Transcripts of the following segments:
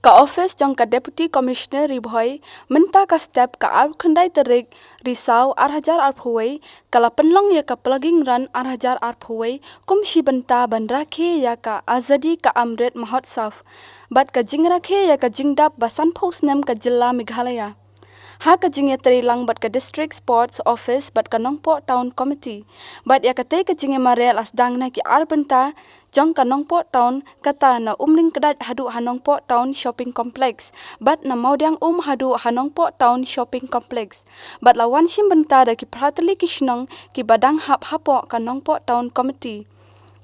ka office jong ka deputy commissioner ribhoi menta ka step ka ar khandai terik risau arhajar arphuai kala penlong ya ka plugging run arhajar arphuai kumshi benta ban rakhe ya ka azadi ka amrit mahotsav bat ka jing rakhe ya ka jingdap basan phos nem ka jilla meghalaya ha ka jing ya lang bat ka district sports office bat ka nongpo town committee bat ya ka te ka jing marel asdang na ki arbenta jong ka nongpo town kata na umling kedat hadu hanongpo town shopping complex bat na maudiang hadu hanongpo town shopping complex bat lawan sim benta da ki pratali kishnong ki badang hap hapo ka nongpo town committee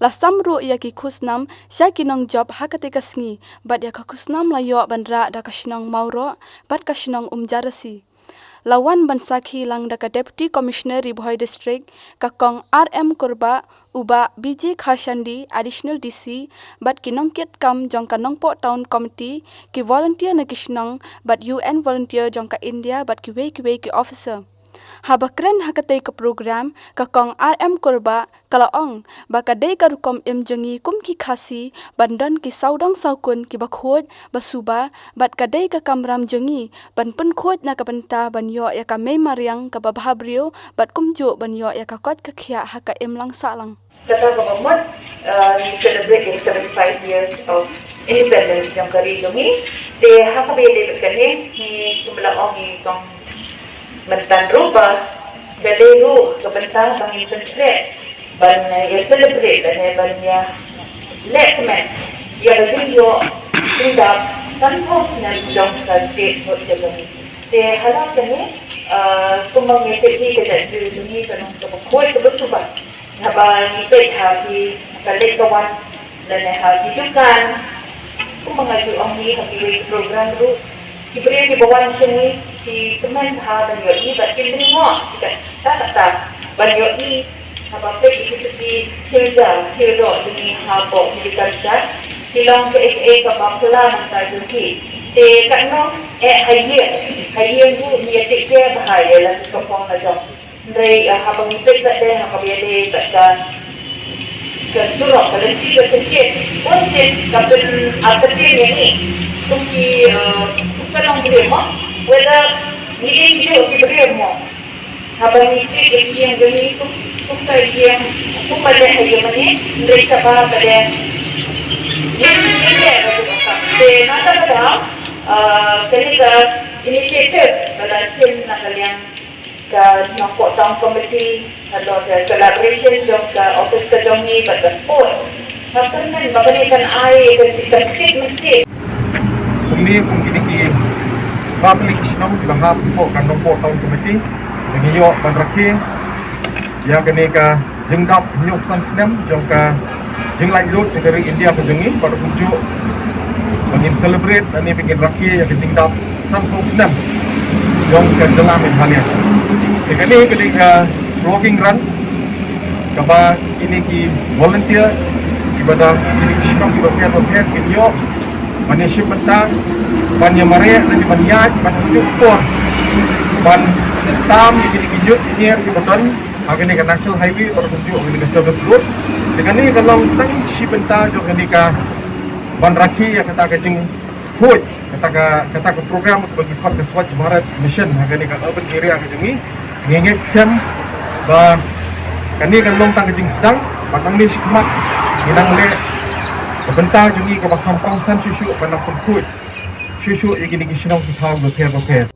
lasam ru ya ki khusnam sya kinong job hakate kasngi bat ya ka khusnam layo bandra da kashnong mauro bat kashnong jarasi lawan bansakhi lang da ka deputy commissioner ribhoi district ka kong RM kurba uba BJ Kharshandi additional DC bat kinong ket kam jong ka nongpo town committee ki volunteer na kishnong bat UN volunteer jong ka India bat ki we ki officer habakren hakate ka program ka kong RM kurba kalaong bakade ka rukom imjengi kum ki khasi bandan ki saudang saukun ki bakhoj basuba bat kade ka kamram jengi ban pen khoj na ka banta banyo ya ka me mariang ka babhabrio bat kumjo banyo ya ka kot ka khia haka imlang salang Qatar government celebrating 75 years of independence yang kari jungi de hakabe de kane ni kumlaong ni kong mentan rupa gaderu kebentang bangin pentre ban ya celebrate dan ban ya lekmen ya video tindak tanpa sinang ka state hot jagani te hala kane tumang ni teknik ke dari jungi kanong koi kebetulan Habang ipit hati kalikawan dan hati jukan mengaju ongi hati program tu iberi di bawah sini di teman dan yoi bat kimri mo tak ban yoi apa pergi di hilda ini habo di kantor hilang ke SA ke bangla nanti jadi karena hayir tu dia tiknya bahaya lah sokong aja dari habang ipit tak ada habang ada ke surau kalau tidak sedikit pun kapten artinya ni tungki bukan orang beremo wala ni dia di beremo habang ipit yang gani tungka yang pada hari ni mereka pada yang nada pada ketika inisiatif pada sin nakalian ka nongpo town committee atau collaboration jong ka office ka jong ni bat sport happen man mabalikan ai ka sikit mesti ini mungkin ki batli kisnom bahap po kan nongpo town committee ngiyo bandrakhi ya kene ka jengdap nyuk san snem jong ka jenglai lut negeri India ka jengi pada kunju mengin celebrate dan ni bikin rakhi ya ka jengdap san ho snem jong ka jalan Meghalaya Kini ketika vlogging run, kaba ini ki volunteer ibadah ini kisah ki berpihak kinyo maniship bentang ban yamare dan banyat ban ujuk for ban tam ini kinyo ini ki beton agak ni national highway atau ujuk ini service road dengan ni kalau tang si bentang jo ketika ban rakhi ya kata kecing hut kata program bagi kon ke Swachh Bharat mission agak ni urban area ke jengi ngengek scam ba kani kan long tang jing sedang patang ni sikmat minang le benta jungi ka kampung san susu panang pun kut susu igini kisinong kitau berper